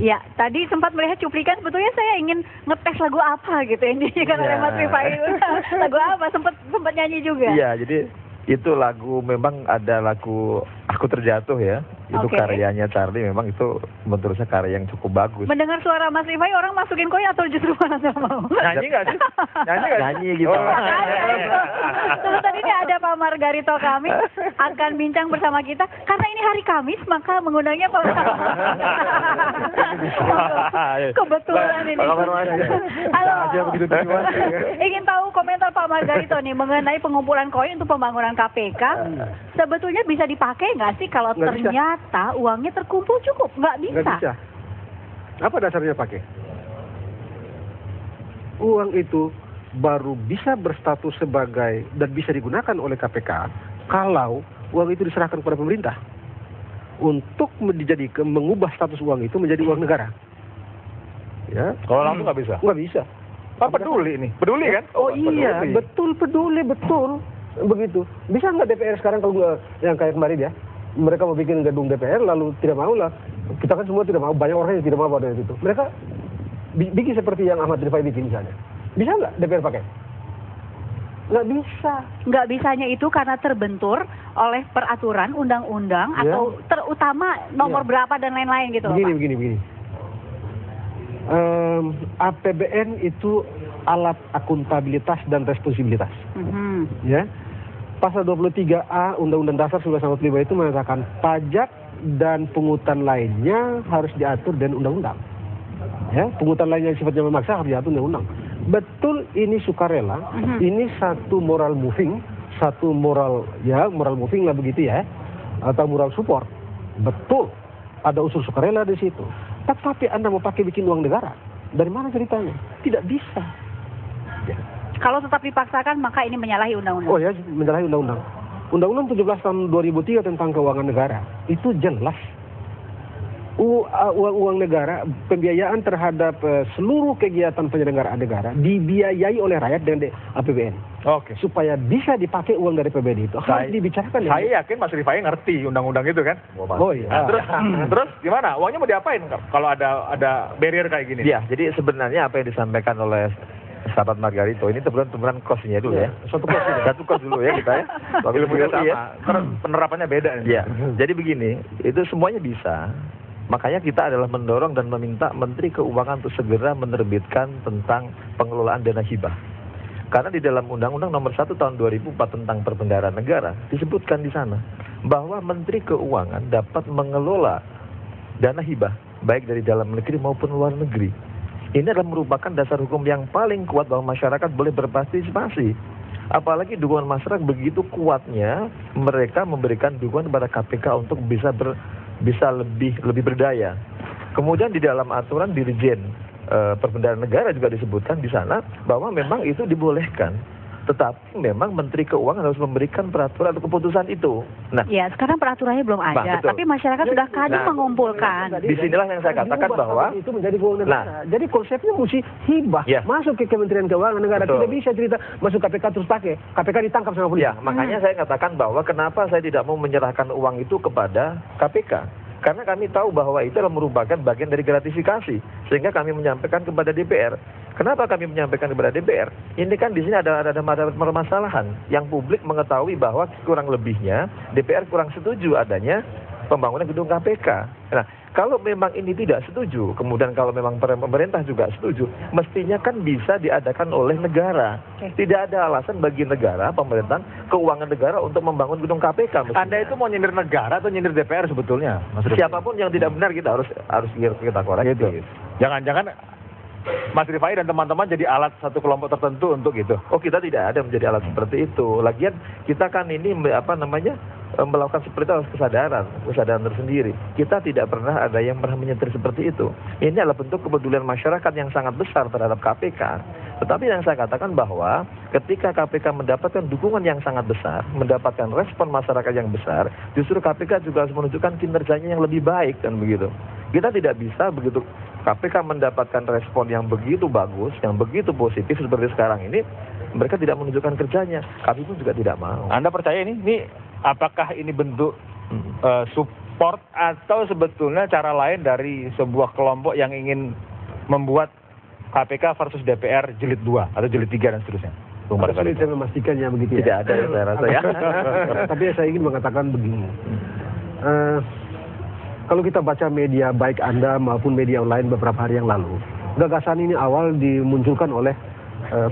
Ya, tadi sempat melihat cuplikan, sebetulnya saya ingin ngetes lagu apa gitu yang dinyanyikan oleh Mas Rifai. Lagu apa? Sempat nyanyi juga. Iya, jadi itu lagu, memang ada lagu Aku Terjatuh ya. Itu karyanya Charlie, memang itu menurut saya karya yang cukup bagus. Mendengar suara Mas Rifai, orang masukin koi atau justru malah nggak mau? Nyanyi nggak sih? Nyanyi gitu. Tadi ini ada Pak Margarito kami akan bincang bersama kita. Karena ini hari Kamis, maka mengundangnya Pak Kebetulan ini. Halo. Ingin tahu komentar Pak Margarito nih mengenai pengumpulan koin untuk pembangunan KPK. Sebetulnya bisa dipakai nggak sih kalau ternyata uangnya terkumpul cukup? Nggak bisa. Nggak bisa. Apa dasarnya pakai? Uang itu baru bisa berstatus sebagai dan bisa digunakan oleh KPK kalau uang itu diserahkan kepada pemerintah untuk mengubah status uang itu menjadi uang negara. Ya. Kalau langsung nggak bisa? Nggak bisa. Pak peduli nih, peduli kan? Oh iya, betul, peduli, betul. Begitu. Bisa nggak DPR sekarang kalau yang kayak kemarin ya? Mereka mau bikin gedung DPR lalu tidak mau lah. Kita kan semua tidak mau, banyak orang yang tidak mau pada itu. Mereka bikin seperti yang Ahmad Rifai bikin misalnya. Bisa nggak DPR pakai? Nggak bisa. Nggak bisanya itu karena terbentur oleh peraturan, undang-undang, atau terutama nomor berapa dan lain-lain gitu. Begini. APBN itu alat akuntabilitas dan responsibilitas. Ya. Pasal 23A Undang-Undang Dasar 1945 itu mengatakan pajak dan pungutan lainnya harus diatur dengan undang-undang. Ya, pungutan lainnya yang sifatnya memaksa harus diatur dengan undang. Betul, ini sukarela, ini satu moral moving, moral moving lah begitu ya, atau moral support. Betul, ada unsur sukarela di situ. Tetapi Anda mau pakai bikin uang negara, dari mana ceritanya? Tidak bisa. Ya. Kalau tetap dipaksakan, maka ini menyalahi undang-undang. Oh ya, menyalahi undang-undang. Undang-undang 17 tahun 2003 tentang keuangan negara. Itu jelas. Uang negara, pembiayaan terhadap seluruh kegiatan penyelenggaraan negara dibiayai oleh rakyat dengan APBN. Oke. Supaya bisa dipakai uang dari APBN itu. Harus dibicarakan. Saya yakin Mas Rifai ngerti undang-undang itu kan? Oh iya. Nah, terus gimana? Uangnya mau diapain kalau ada barrier kayak gini? Iya, jadi sebenarnya apa yang disampaikan oleh sahabat Margarito ini temuran kosnya dulu ya. Satu kos dulu ya kita ya. Ilmunya sama, penerapannya beda. Ya. Jadi begini, itu semuanya bisa. Makanya kita adalah mendorong dan meminta Menteri Keuangan untuk segera menerbitkan tentang pengelolaan dana hibah. Karena di dalam Undang-Undang Nomor 1 Tahun 2004 tentang Perbendaharaan Negara disebutkan di sana bahwa Menteri Keuangan dapat mengelola dana hibah baik dari dalam negeri maupun luar negeri. Ini adalah merupakan dasar hukum yang paling kuat bahwa masyarakat boleh berpartisipasi. Apalagi dukungan masyarakat begitu kuatnya, mereka memberikan dukungan kepada KPK untuk bisa lebih berdaya. Kemudian di dalam aturan Dirjen Perbendaharaan Negara juga disebutkan di sana bahwa memang itu dibolehkan. Tetapi memang Menteri Keuangan harus memberikan peraturan atau keputusan itu. Nah, ya sekarang peraturannya belum ada, tapi masyarakat sudah kadang mengumpulkan. Disinilah yang saya katakan bahwa itu menjadi uang negara. Jadi konsepnya mesti hibah masuk ke Kementerian Keuangan Negara. Tidak bisa cerita masuk KPK terus pakai. KPK ditangkap sama polisi. Ya, makanya saya katakan bahwa kenapa saya tidak mau menyerahkan uang itu kepada KPK. Karena kami tahu bahwa itu adalah merupakan bagian dari gratifikasi. Sehingga kami menyampaikan kepada DPR. Kenapa kami menyampaikan kepada DPR? Ini kan di sini ada permasalahan yang publik mengetahui bahwa kurang lebihnya DPR kurang setuju adanya pembangunan gedung KPK. Nah, kalau memang ini tidak setuju, kemudian kalau memang pemerintah juga setuju, mestinya kan bisa diadakan oleh negara. Tidak ada alasan bagi negara, pemerintahan, keuangan negara untuk membangun gedung KPK. Mestinya. Anda itu mau nyindir negara atau nyindir DPR sebetulnya? Siapapun yang tidak benar kita harus kita koreksi. Gitu. Jangan-jangan Mas Rifai dan teman-teman jadi alat satu kelompok tertentu untuk gitu. Oh, kita tidak ada menjadi alat seperti itu. Lagian kita kan ini melakukan seperti itu kesadaran tersendiri. Kita tidak pernah ada yang pernah menyetir seperti itu. Ini adalah bentuk kepedulian masyarakat yang sangat besar terhadap KPK. Tetapi yang saya katakan bahwa ketika KPK mendapatkan dukungan yang sangat besar, mendapatkan respon masyarakat yang besar, justru KPK juga harus menunjukkan kinerjanya yang lebih baik dan begitu. Kita tidak bisa begitu KPK mendapatkan respon yang begitu bagus, yang begitu positif seperti sekarang ini, mereka tidak menunjukkan kerjanya. Kami pun juga tidak mau. Anda percaya ini apakah ini bentuk support atau sebetulnya cara lain dari sebuah kelompok yang ingin membuat KPK versus DPR jilid 2 atau jilid 3 dan seterusnya? Bung Sulit Margarito. saya memastikannya begitu ya. Tidak ada ya, saya rasa ya. Tapi saya ingin mengatakan begini. Kalau kita baca media baik Anda maupun media online beberapa hari yang lalu, gagasan ini awal dimunculkan oleh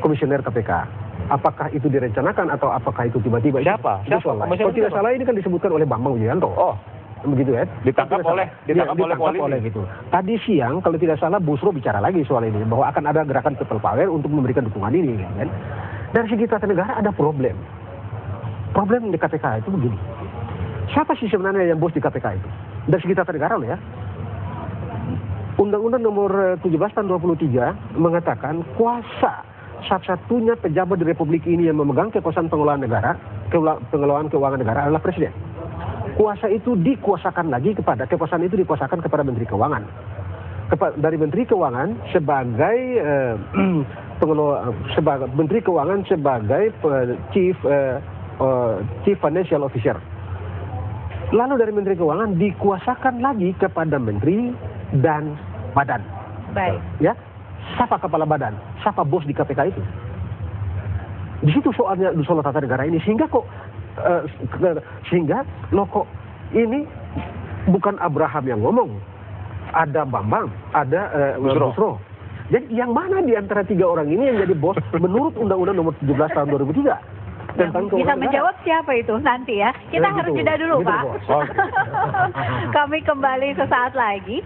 komisioner KPK. Apakah itu direncanakan atau apakah itu tiba-tiba? Siapa? Itu soal lain. Komisioner Kalau tidak siapa? salah ini kan disebutkan oleh Bambang Wijayanto. Oh, Begitu ya. Ditangkap Kalau tidak oleh salah. polisi. oleh gitu. Tadi siang kalau tidak salah Busro bicara lagi soal ini bahwa akan ada gerakan people power untuk memberikan dukungan ini kan. Dari segi tata negara ada problem. Problem di KPK itu begini. Siapa sih sebenarnya yang bos di KPK itu? Dari segi tata negara loh ya. Undang-Undang nomor 17 tahun 23 mengatakan kuasa satu-satunya pejabat di Republik ini yang memegang kekuasaan pengelolaan negara, pengelolaan keuangan negara adalah Presiden. Kuasa itu dikuasakan lagi kekuasaan itu dikuasakan kepada Menteri Keuangan. Dari Menteri Keuangan sebagai Menteri Keuangan sebagai Chief Financial Officer. Lalu dari Menteri Keuangan dikuasakan lagi kepada Menteri dan Badan. Baik. Ya, siapa kepala badan? Siapa bos di KPK itu? Di situ soalnya soal tata negara ini sehingga kok ini bukan Abraham yang ngomong, ada Bambang, ada Busro. Jadi yang mana di antara tiga orang ini yang jadi bos menurut Undang-Undang nomor 17 tahun 2003 tentang Bisa keuangan menjawab siapa itu nanti ya. Kita Ya, harus gitu. jeda dulu, Gitu, Pak. Bos. Oke. Kami kembali sesaat lagi.